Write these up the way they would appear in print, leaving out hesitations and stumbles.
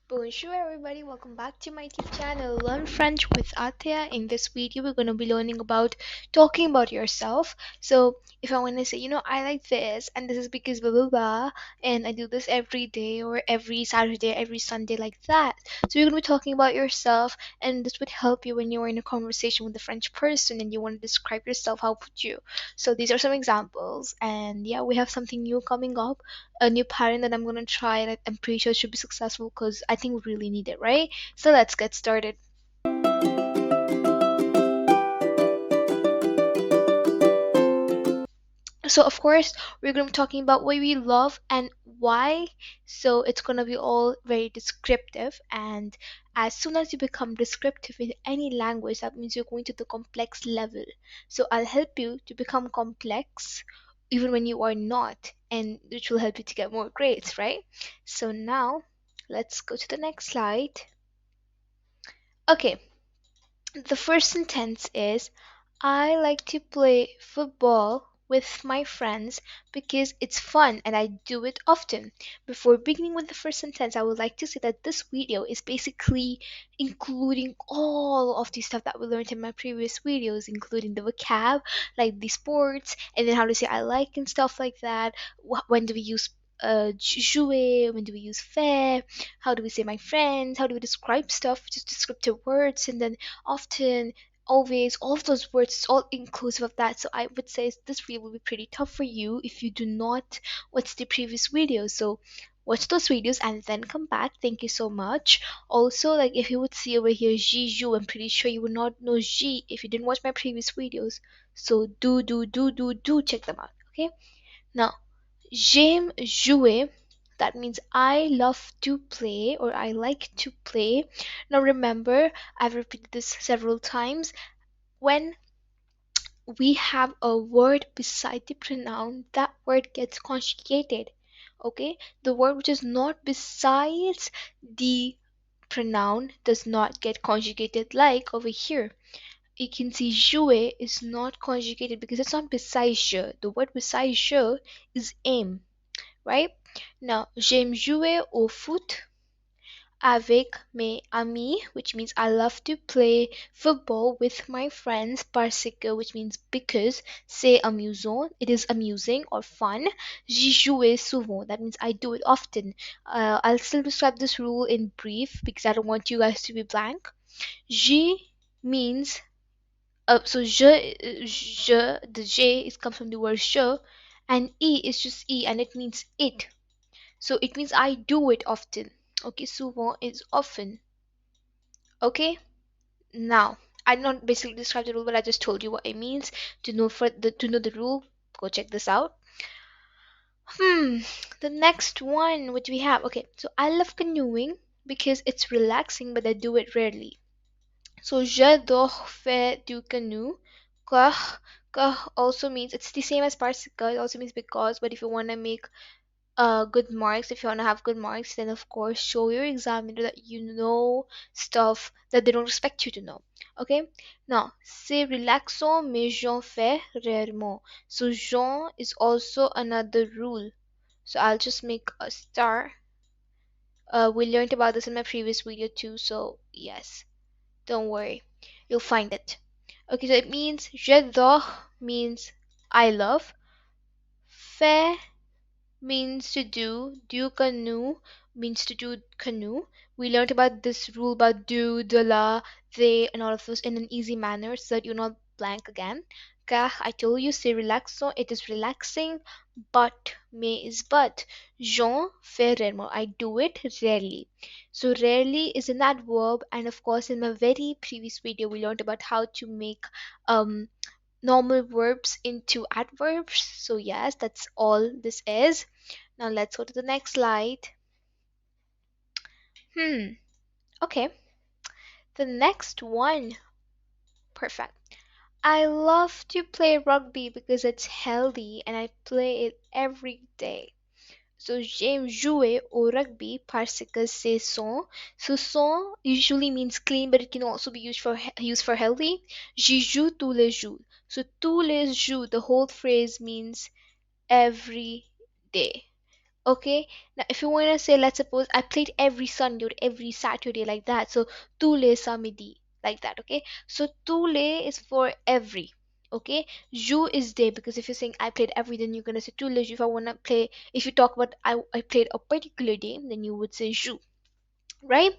Bonjour everybody, welcome back to my YouTube channel Learn French with Atia. In this video we're going to be learning about talking about yourself. So if I want to say, I like this and this is because blah blah blah, and I do this every day or every Saturday, every Sunday, like that. So you're going to be talking about yourself, and this would help you when you're in a conversation with a French person and you want to describe yourself. How would you? So these are some examples, and yeah, we have something new coming up, a new pattern that I'm gonna try, and I'm pretty sure it should be successful because I think we really need it, right? So let's get started. So of course we're gonna be talking about what we love and why. So it's gonna be all very descriptive, and as soon as you become descriptive in any language, that means you're going to the complex level. So I'll help you to become complex even when you are not, and which will help you to get more grades, right? So now let's go to the next slide. Okay, the first sentence is, I like to play football with my friends because it's fun and I do it often. Before beginning with the first sentence, I would like to say that this video is basically including all of the stuff that we learned in my previous videos, including the vocab, like the sports, and then how to say I like and stuff like that. When do we use jouer, when do we use faire, how do we say my friends, how do we describe stuff, just descriptive words, and then often, always, all of those words, it's all inclusive of that. So I would say this video will be pretty tough for you if you do not watch the previous videos. So watch those videos and then come back. Thank you so much. Also, like, if you would see over here Jiju, I'm pretty sure you would not know G if you didn't watch my previous videos. So do check them out. Okay, now j'aime jouer, that means I love to play or I like to play. Now remember, I've repeated this several times. When we have a word beside the pronoun, that word gets conjugated. Okay, the word which is not besides the pronoun does not get conjugated, like over here. You can see jouer is not conjugated because it's not beside je. The word beside je is aim, right? Now, j'aime jouer au foot avec mes amis, which means I love to play football with my friends, parce que, which means because, c'est amusant, it is amusing or fun. J'y joue souvent, that means I do it often. I'll still describe this rule in brief because I don't want you guys to be blank. J'y means, so the J is comes from the word je, and E is just E, and it means it. So it means I do it often. Okay, souvent is often. Okay, now I not basically described the rule, but I just told you what it means. To know the rule, go check this out. The next one which we have. Okay, so I love canoeing because it's relaxing, but I do it rarely. So j'adore faire du canoe. Car also means it's the same as parce que. It also means because, but if you want to make good marks, if you want to have good marks, then of course show your examiner that you know stuff that they don't expect you to know. Okay, now c'est relaxant mais j'en fais rarement. So j'en is also another rule, so I'll just make a star. We learned about this in my previous video too, so yes, don't worry, you'll find it. Okay, so it means j'adore means I love, faire means to do, do canoe means to do canoe. We learned about this rule about do, de la, they, and all of those in an easy manner so that you're not blank again. Car, I told you, c'est relaxant, it is relaxing, but, mais is but. J'en fais rarement, I do it rarely. So rarely is in that verb, and of course in my very previous video we learned about how to make um normal verbs into adverbs. So yes, that's all this is. Now let's go to the next slide. Okay, the next one. Perfect. I love to play rugby because it's healthy and I play it every day. So j'aime jouer au rugby parce que c'est sain. So sain usually means clean, but it can also be used for healthy. J'y joue tous les jours. So tous les jours, the whole phrase means every day. Okay, now if you want to say, let's suppose I played every Sunday or every Saturday like that, so tous les samedis like that. Okay, so tous les is for every. Okay, jour is day, because if you're saying I played every, then you're gonna say tous les jours. If I wanna play, if you talk about I played a particular day, then you would say jour, right?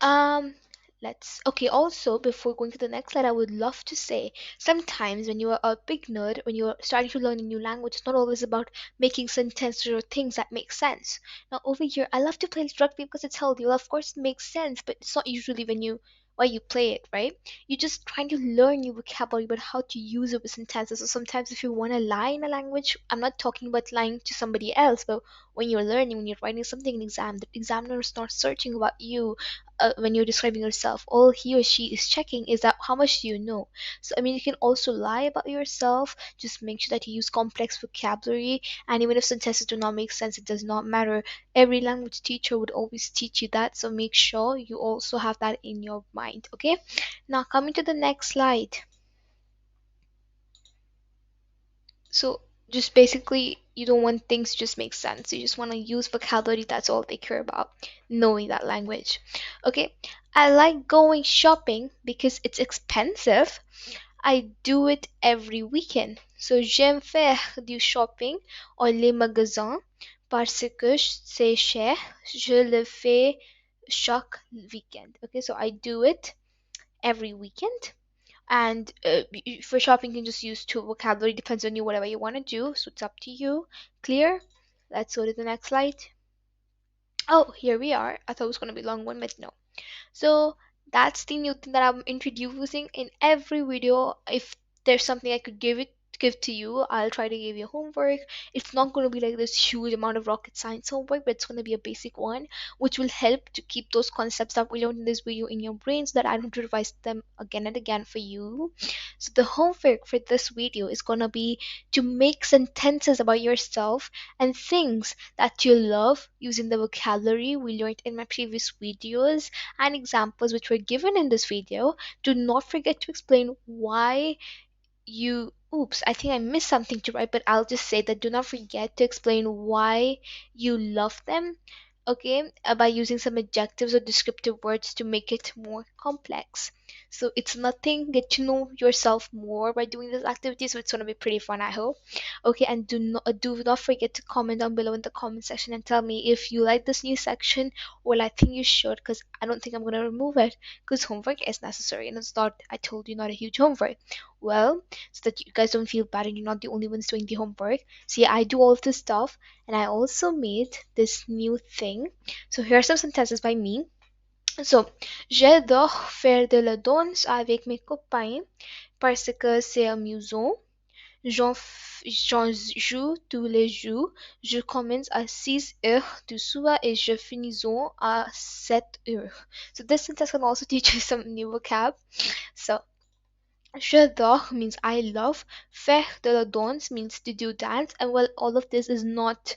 Um, let's okay. Also, before going to the next slide, I would love to say sometimes when you are a big nerd, when you're starting to learn a new language, it's not always about making sentences or things that make sense. Now, over here, I love to play rugby because it's healthy. Well, of course, it makes sense, but it's not usually when you why you play it, right? You're just trying to learn new vocabulary, but how to use it with sentences. So sometimes, if you want to lie in a language, I'm not talking about lying to somebody else, but when you're learning, when you're writing something in exam, the examiner is not searching about you when you're describing yourself. All he or she is checking is that how much do you know. So I mean, you can also lie about yourself. Just make sure that you use complex vocabulary, and even if sentences do not make sense, it does not matter. Every language teacher would always teach you that, so make sure you also have that in your mind. Okay, now coming to the next slide. So just basically, you don't want things to just make sense. You just want to use vocabulary. That's all they care about, knowing that language. Okay, I like going shopping because it's expensive. I do it every weekend. So j'aime faire du shopping au les magasins parce que c'est cher. Je le fais chaque weekend. Okay, so I do it every weekend. And for shopping, you can just use two vocabulary. Depends on you, whatever you want to do. So it's up to you. Clear? Let's go to the next slide. Oh, here we are. I thought it was going to be a long one, but no. So that's the new thing that I'm introducing in every video. If there's something I could give to you, I'll try to give you homework. It's not going to be like this huge amount of rocket science homework, but it's going to be a basic one, which will help to keep those concepts that we learned in this video in your brain, so that I don't have to revise them again and again for you. So the homework for this video is going to be to make sentences about yourself and things that you love using the vocabulary we learned in my previous videos and examples which were given in this video. Do not forget to explain why you oops, I think I missed something to write, but I'll just say that do not forget to explain why you love them, okay, by using some adjectives or descriptive words to make it more complex. So it's nothing, get to know yourself more by doing this activity, so it's going to be pretty fun, I hope. Okay, and do not forget to comment down below in the comment section and tell me if you like this new section. Well, I think you should, because I don't think I'm going to remove it, because homework is necessary, and it's not, I told you, not a huge homework. Well, so that you guys don't feel bad and you're not the only ones doing the homework. See, I do all of this stuff, and I also made this new thing. So here are some sentences by me. So, j'adore faire de la danse avec mes copains parce que c'est amusant. J'en joue tous les jours. Je commence à 6 heures du soir et je finis à 7 heures. So this sentence can also teach you some new vocab. So, j'adore means I love. Faire de la danse means to do dance. And well, all of this is not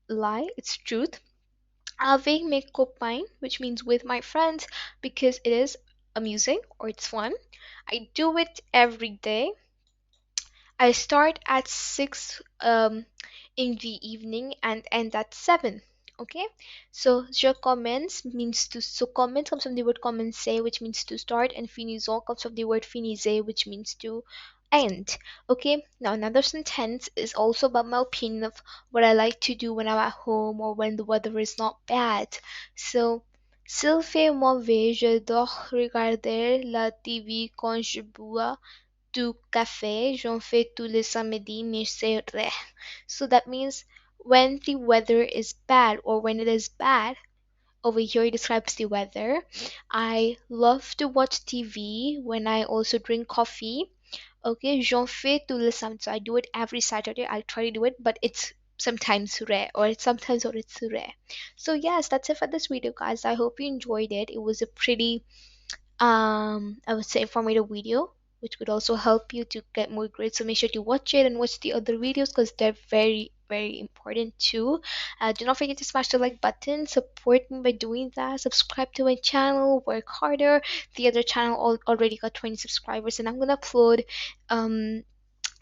lie, it's truth. Avec mes copains, which means with my friends, because it is amusing or it's fun. I do it every day. I start at 6 in the evening and end at 7. Okay, so je commence means to, so commence comes from the word commencer, which means to start, and finissons comes from the word finissez, which means to end. Okay, now another sentence is also about my opinion of what I like to do when I'm at home or when the weather is not bad. So, s'il fait mauvais, j'adore regarder la TV quand je bois du café, j'en fais tous les samedis, mais c'est rare. So that means when the weather is bad or when it is bad, over here it describes the weather. I love to watch TV when I also drink coffee. Okay, j'en fais tous les samedis. So I do it every Saturday. I try to do it, but it's sometimes rare or it's rare. So yes, that's it for this video, guys. I hope you enjoyed it. It was a pretty I would say informative video, which could also help you to get more grades. So make sure to watch it and watch the other videos because they're very important too. Do not forget to smash the like button, support me by doing that, subscribe to my channel, work harder. The other channel already got 20 subscribers, and I'm gonna upload um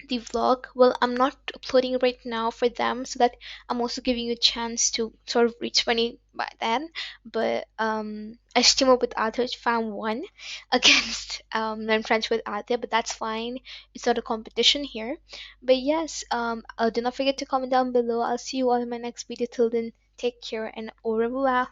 the vlog. Well, I'm not uploading it right now for them, so that I'm also giving you a chance to sort of reach 20 by then. But I team up with others, found one against learn French with Ate, but that's fine. It's not a competition here. But yes, do not forget to comment down below. I'll see you all in my next video. Till then, take care and au revoir.